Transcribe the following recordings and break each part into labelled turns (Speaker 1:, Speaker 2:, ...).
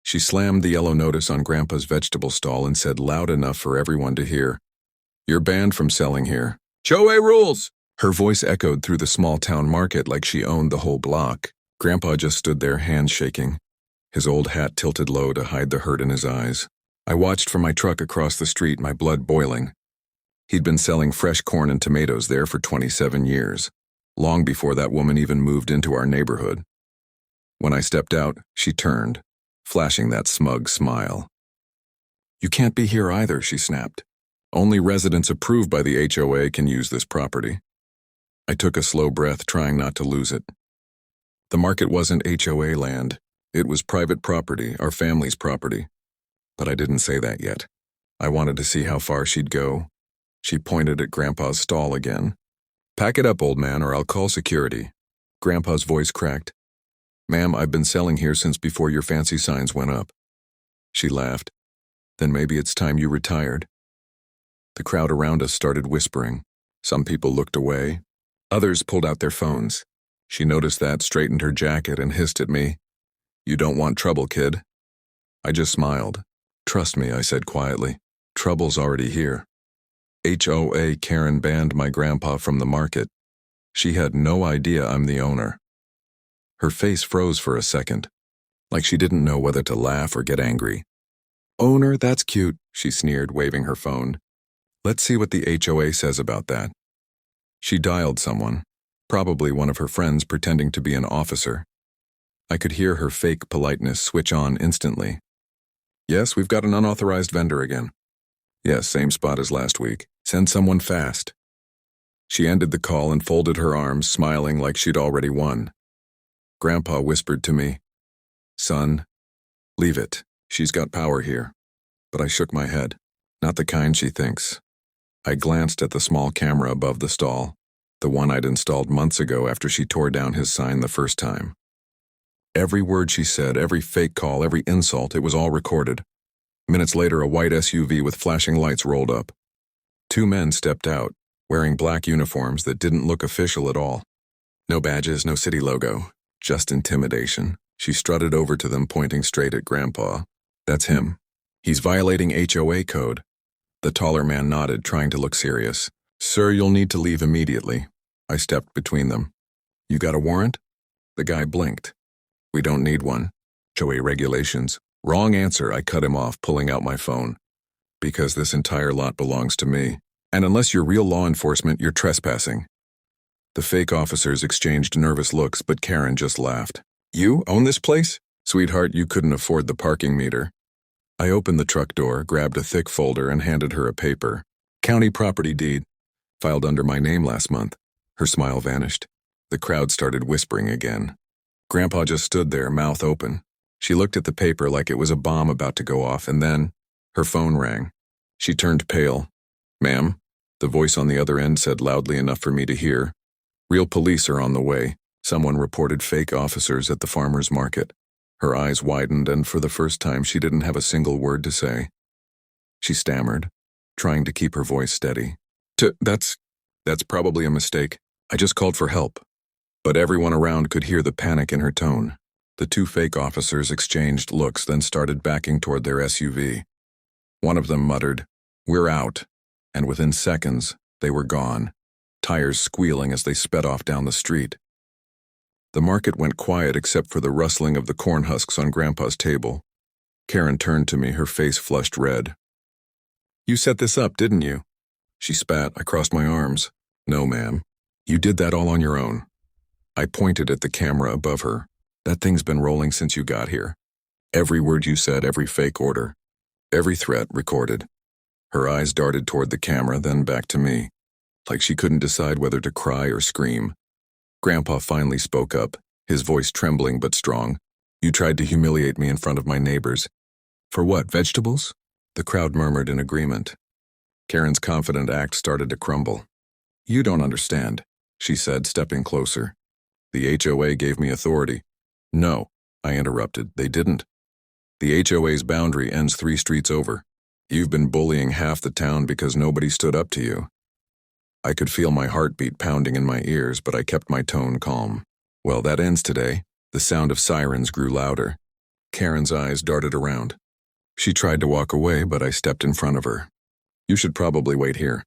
Speaker 1: She slammed the yellow notice on Grandpa's vegetable stall and said loud enough for everyone to hear, "You're banned from selling here. HOA rules!" Her voice echoed through the small town market like she owned the whole block. Grandpa just stood there, hands shaking, his old hat tilted low to hide the hurt in his eyes. I watched from my truck across the street, my blood boiling. He'd been selling fresh corn and tomatoes there for 27 years, long before that woman even moved into our neighborhood. When I stepped out, she turned, flashing that smug smile. "You can't be here either," she snapped. "Only residents approved by the HOA can use this property." I took a slow breath, trying not to lose it. The market wasn't HOA land. It was private property, our family's property. But I didn't say that yet. I wanted to see how far she'd go. She pointed at Grandpa's stall again. "Pack it up, old man, or I'll call security." Grandpa's voice cracked. "Ma'am, I've been selling here since before your fancy signs went up." She laughed. "Then maybe it's time you retired." The crowd around us started whispering. Some people looked away. Others pulled out their phones. She noticed that, straightened her jacket, and hissed at me. "You don't want trouble, kid." I just smiled. "Trust me," I said quietly. "Trouble's already here." HOA Karen banned my grandpa from the market. She had no idea I'm the owner. Her face froze for a second, like she didn't know whether to laugh or get angry. "Owner, that's cute," she sneered, waving her phone. "Let's see what the HOA says about that." She dialed someone, probably one of her friends pretending to be an officer. I could hear her fake politeness switch on instantly. "Yes, we've got an unauthorized vendor again." "Yes, same spot as last week. Send someone fast." She ended the call and folded her arms, smiling like she'd already won. Grandpa whispered to me, "Son, leave it. She's got power here." But I shook my head. Not the kind she thinks. I glanced at the small camera above the stall, the one I'd installed months ago after she tore down his sign the first time. Every word she said, every fake call, every insult, it was all recorded. Minutes later, a white SUV with flashing lights rolled up. Two men stepped out, wearing black uniforms that didn't look official at all. No badges, no city logo, just intimidation. She strutted over to them, pointing straight at Grandpa. "That's him. He's violating HOA code." The taller man nodded, trying to look serious. "Sir, you'll need to leave immediately." I stepped between them. "You got a warrant?" The guy blinked. "We don't need one. HOA regulations." "Wrong answer," I cut him off, pulling out my phone. "Because this entire lot belongs to me. And unless you're real law enforcement, you're trespassing." The fake officers exchanged nervous looks, but Karen just laughed. "You own this place? Sweetheart, you couldn't afford the parking meter." I opened the truck door, grabbed a thick folder, and handed her a paper. "County property deed. Filed under my name last month." Her smile vanished. The crowd started whispering again. Grandpa just stood there, mouth open. She looked at the paper like it was a bomb about to go off, and then her phone rang. She turned pale. "Ma'am," the voice on the other end said loudly enough for me to hear. "Real police are on the way. Someone reported fake officers at the farmer's market." Her eyes widened, and for the first time she didn't have a single word to say. She stammered, trying to keep her voice steady. That's probably a mistake. I just called for help." But everyone around could hear the panic in her tone. The two fake officers exchanged looks, then started backing toward their SUV. One of them muttered, "We're out," and within seconds, they were gone, tires squealing as they sped off down the street. The market went quiet except for the rustling of the corn husks on Grandpa's table. Karen turned to me, her face flushed red. "You set this up, didn't you?" She spat. I crossed my arms. "No, ma'am. You did that all on your own." I pointed at the camera above her. "That thing's been rolling since you got here. Every word you said, every fake order, every threat recorded." Her eyes darted toward the camera, then back to me, like she couldn't decide whether to cry or scream. Grandpa finally spoke up, his voice trembling but strong. "You tried to humiliate me in front of my neighbors." "For what, vegetables?" The crowd murmured in agreement. Karen's confident act started to crumble. "You don't understand," she said, stepping closer. "The HOA gave me authority." "No," I interrupted, "they didn't. The HOA's boundary ends 3 streets over. You've been bullying half the town because nobody stood up to you." I could feel my heartbeat pounding in my ears, but I kept my tone calm. "Well, that ends today." The sound of sirens grew louder. Karen's eyes darted around. She tried to walk away, but I stepped in front of her. You should probably wait here.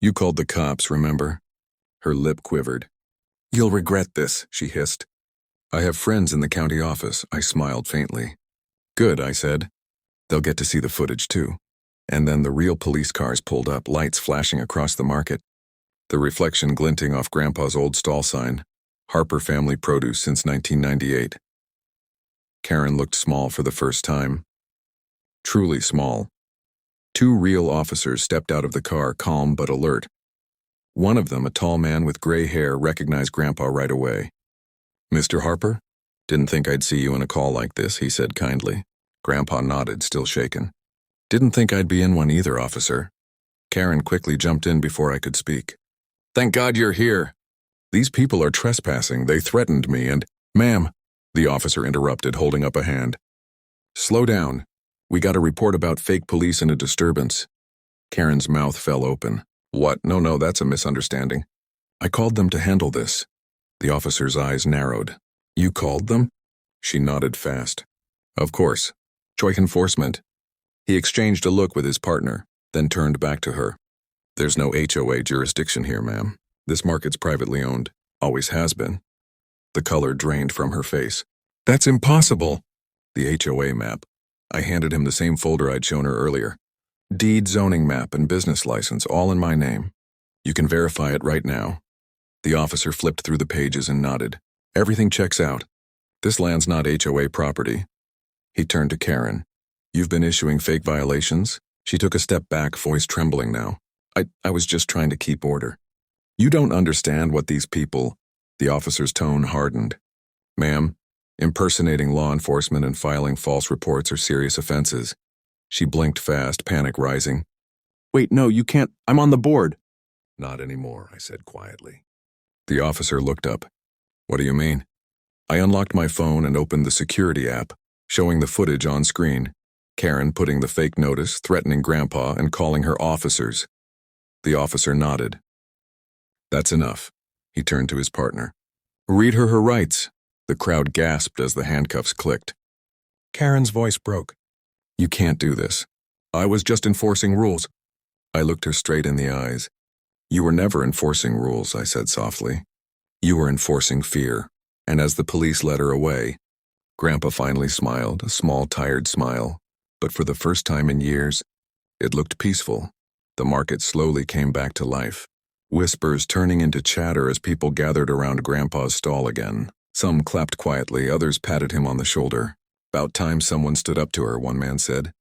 Speaker 1: You called the cops, remember? Her lip quivered. You'll regret this, she hissed. I have friends in the county office, I smiled faintly. Good, I said. They'll get to see the footage too. And then the real police cars pulled up, lights flashing across the market. The reflection glinting off Grandpa's old stall sign, Harper Family Produce since 1998. Karen looked small for the first time. Truly small. Two real officers stepped out of the car, calm but alert. One of them, a tall man with gray hair, recognized Grandpa right away. Mr. Harper? Didn't think I'd see you in a call like this, he said kindly. Grandpa nodded, still shaken. Didn't think I'd be in one either, officer. Karen quickly jumped in before I could speak. Thank God you're here. These people are trespassing. They threatened me and— Ma'am, the officer interrupted, holding up a hand. Slow down. We got a report about fake police and a disturbance. Karen's mouth fell open. What? No, that's a misunderstanding. I called them to handle this. The officer's eyes narrowed. You called them? She nodded fast. Of course. Choice enforcement. He exchanged a look with his partner, then turned back to her. There's no HOA jurisdiction here, ma'am. This market's privately owned. Always has been. The color drained from her face. That's impossible. The HOA map. I handed him the same folder I'd shown her earlier. Deed, zoning map, and business license, all in my name. You can verify it right now. The officer flipped through the pages and nodded. Everything checks out. This land's not HOA property. He turned to Karen. You've been issuing fake violations? She took a step back, voice trembling now. I was just trying to keep order. You don't understand what these people— The officer's tone hardened. Ma'am, impersonating law enforcement and filing false reports are serious offenses. She blinked fast, panic rising. Wait, no, you can't. I'm on the board. Not anymore, I said quietly. The officer looked up. What do you mean? I unlocked my phone and opened the security app, showing the footage on screen. Karen putting the fake notice, threatening Grandpa, and calling her officers. The officer nodded. That's enough. He turned to his partner. Read her rights. The crowd gasped as the handcuffs clicked. Karen's voice broke. You can't do this. I was just enforcing rules. I looked her straight in the eyes. You were never enforcing rules, I said softly. You were enforcing fear. And as the police led her away, Grandpa finally smiled, a small, tired smile. But for the first time in years, it looked peaceful. The market slowly came back to life. Whispers turning into chatter as people gathered around Grandpa's stall again. Some clapped quietly, others patted him on the shoulder. About time someone stood up to her, one man said.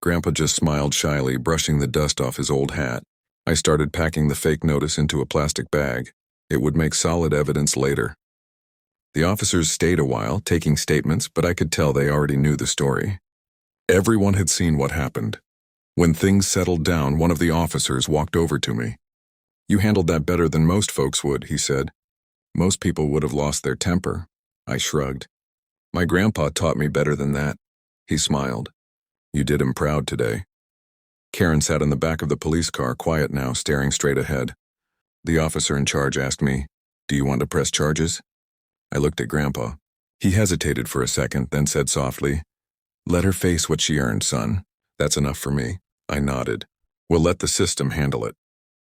Speaker 1: Grandpa just smiled shyly, brushing the dust off his old hat. I started packing the fake notice into a plastic bag. It would make solid evidence later. The officers stayed a while, taking statements, but I could tell they already knew the story. Everyone had seen what happened. When things settled down, one of the officers walked over to me. You handled that better than most folks would, he said. Most people would have lost their temper. I shrugged. My grandpa taught me better than that. He smiled. You did him proud today. Karen sat in the back of the police car, quiet now, staring straight ahead. The officer in charge asked me, Do you want to press charges? I looked at Grandpa. He hesitated for a second, then said softly, Let her face what she earned, son. That's enough for me. I nodded. We'll let the system handle it.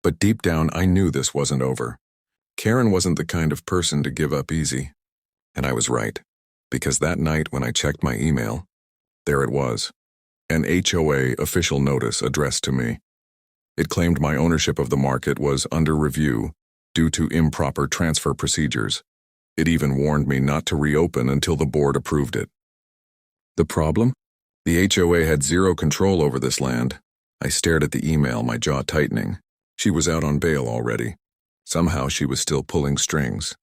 Speaker 1: But deep down, I knew this wasn't over. Karen wasn't the kind of person to give up easy. And I was right, because that night when I checked my email, there it was, an HOA official notice addressed to me. It claimed my ownership of the market was under review due to improper transfer procedures. It even warned me not to reopen until the board approved it. The problem? The HOA had zero control over this land. I stared at the email, my jaw tightening. She was out on bail already. Somehow she was still pulling strings.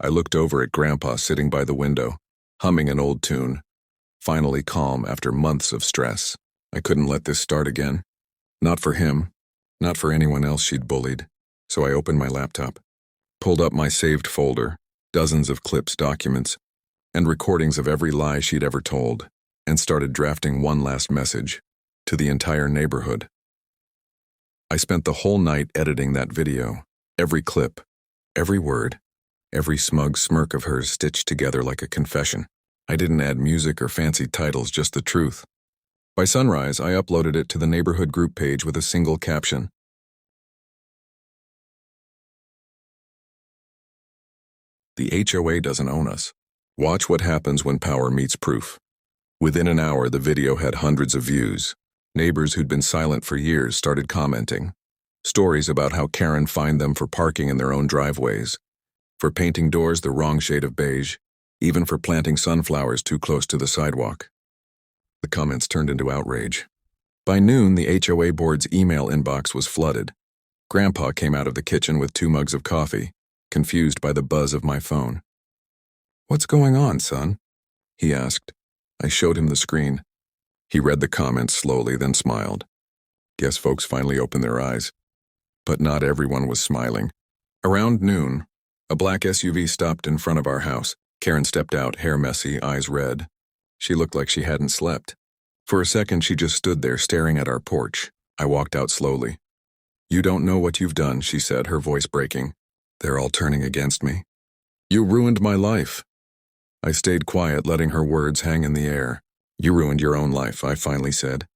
Speaker 1: I looked over at Grandpa sitting by the window, humming an old tune, finally calm after months of stress. I couldn't let this start again. Not for him, not for anyone else she'd bullied. So I opened my laptop, pulled up my saved folder, dozens of clips, documents, and recordings of every lie she'd ever told, and started drafting one last message to the entire neighborhood. I spent the whole night editing that video, every clip, every word, every smug smirk of hers stitched together like a confession. I didn't add music or fancy titles, just the truth. By sunrise, I uploaded it to the neighborhood group page with a single caption. The HOA doesn't own us. Watch what happens when power meets proof. Within an hour, the video had hundreds of views. Neighbors who'd been silent for years started commenting. Stories about how Karen fined them for parking in their own driveways, for painting doors the wrong shade of beige, even for planting sunflowers too close to the sidewalk. The comments turned into outrage. By noon, the HOA board's email inbox was flooded. Grandpa came out of the kitchen with 2 mugs of coffee, confused by the buzz of my phone. "What's going on, son?" he asked. I showed him the screen. He read the comments slowly, then smiled. Guess folks finally opened their eyes. But not everyone was smiling. Around noon, a black SUV stopped in front of our house. Karen stepped out, hair messy, eyes red. She looked like she hadn't slept. For a second, she just stood there staring at our porch. I walked out slowly. "You don't know what you've done," she said, her voice breaking. "They're all turning against me. You ruined my life." I stayed quiet, letting her words hang in the air. "You ruined your own life," I finally said.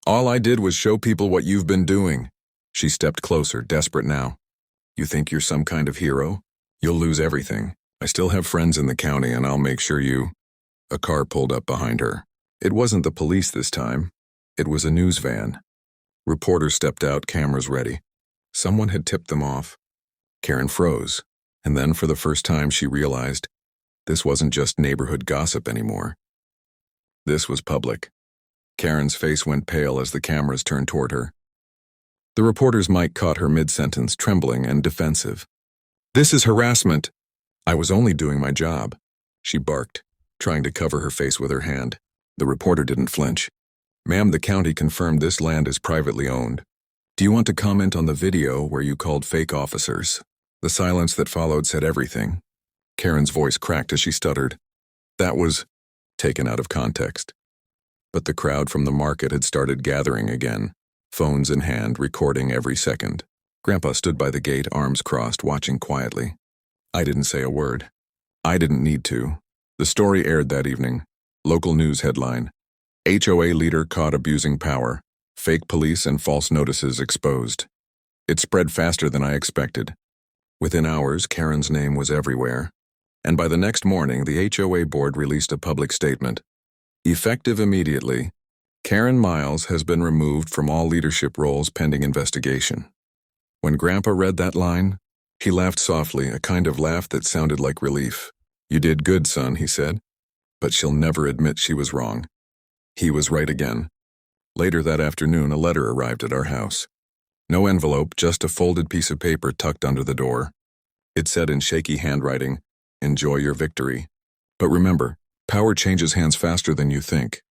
Speaker 1: "All I did was show people what you've been doing." She stepped closer, desperate now. "You think you're some kind of hero? You'll lose everything. I still have friends in the county, and I'll make sure you—" A car pulled up behind her. It wasn't the police this time. It was a news van. Reporters stepped out, cameras ready. Someone had tipped them off. Karen froze, and then for the first time she realized this wasn't just neighborhood gossip anymore. This was public. Karen's face went pale as the cameras turned toward her. The reporter's mic caught her mid-sentence, trembling and defensive. "This is harassment." "I was only doing my job," she barked, trying to cover her face with her hand. The reporter didn't flinch. "Ma'am, the county confirmed this land is privately owned. Do you want to comment on the video where you called fake officers?" The silence that followed said everything. Karen's voice cracked as she stuttered. That was taken out of context. But the crowd from the market had started gathering again, phones in hand, recording every second. Grandpa stood by the gate, arms crossed, watching quietly. I didn't say a word. I didn't need to. The story aired that evening. Local news headline: HOA leader caught abusing power. Fake police and false notices exposed. It spread faster than I expected. Within hours, Karen's name was everywhere. And by the next morning, the HOA board released a public statement. Effective immediately, Karen Miles has been removed from all leadership roles pending investigation. When Grandpa read that line, he laughed softly, a kind of laugh that sounded like relief. "You did good, son," he said. "But she'll never admit she was wrong." He was right again. Later that afternoon, a letter arrived at our house. No envelope, just a folded piece of paper tucked under the door. It said in shaky handwriting, "Enjoy your victory. But remember, power changes hands faster than you think."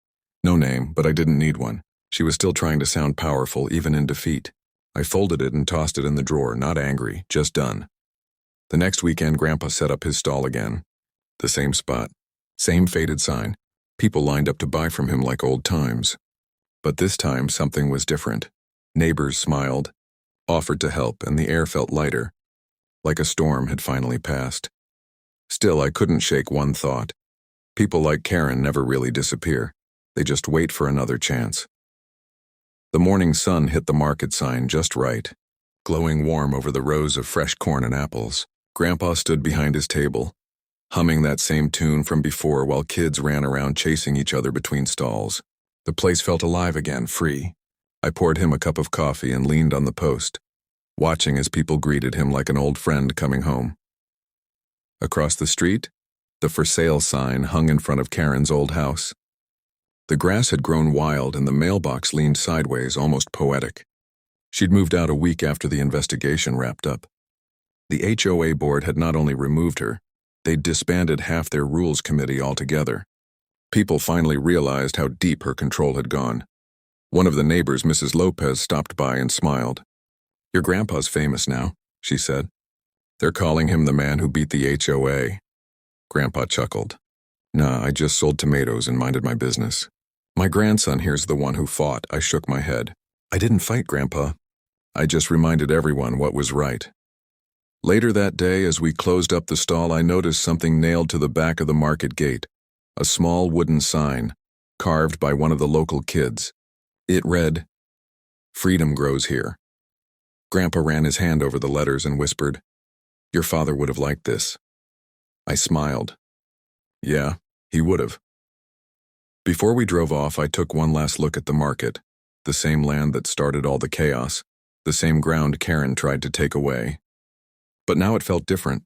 Speaker 1: No name, but I didn't need one. She was still trying to sound powerful, even in defeat. I folded it and tossed it in the drawer, not angry, just done. The next weekend, Grandpa set up his stall again. The same spot, same faded sign. People lined up to buy from him like old times. But this time, something was different. Neighbors smiled, offered to help, and the air felt lighter, like a storm had finally passed. Still, I couldn't shake one thought. People like Karen never really disappear. They just wait for another chance. The morning sun hit the market sign just right, glowing warm over the rows of fresh corn and apples. Grandpa stood behind his table, humming that same tune from before while kids ran around chasing each other between stalls. The place felt alive again, free. I poured him a cup of coffee and leaned on the post, watching as people greeted him like an old friend coming home. Across the street, the for sale sign hung in front of Karen's old house. The grass had grown wild and the mailbox leaned sideways, almost poetic. She'd moved out a week after the investigation wrapped up. The HOA board had not only removed her, they'd disbanded half their rules committee altogether. People finally realized how deep her control had gone. One of the neighbors, Mrs. Lopez, stopped by and smiled. "Your grandpa's famous now," she said. "They're calling him the man who beat the HOA." Grandpa chuckled. "Nah, I just sold tomatoes and minded my business. My grandson here's the one who fought." I shook my head. "I didn't fight, Grandpa. I just reminded everyone what was right." Later that day, as we closed up the stall, I noticed something nailed to the back of the market gate. a small wooden sign, carved by one of the local kids. It read, "Freedom grows here." Grandpa ran his hand over the letters and whispered, "Your father would have liked this." I smiled. Yeah, he would have. Before we drove off, I took one last look at the market, the same land that started all the chaos, the same ground Karen tried to take away. But now it felt different,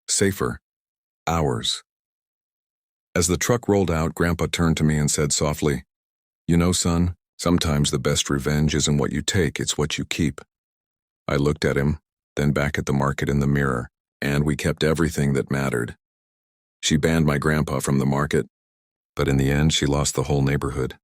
Speaker 1: safer, ours. As the truck rolled out, Grandpa turned to me and said softly, "You know, son, sometimes the best revenge isn't what you take, it's what you keep." I looked at him, then back at the market in the mirror, and we kept everything that mattered. She banned my grandpa from the market, but in the end she lost the whole neighborhood.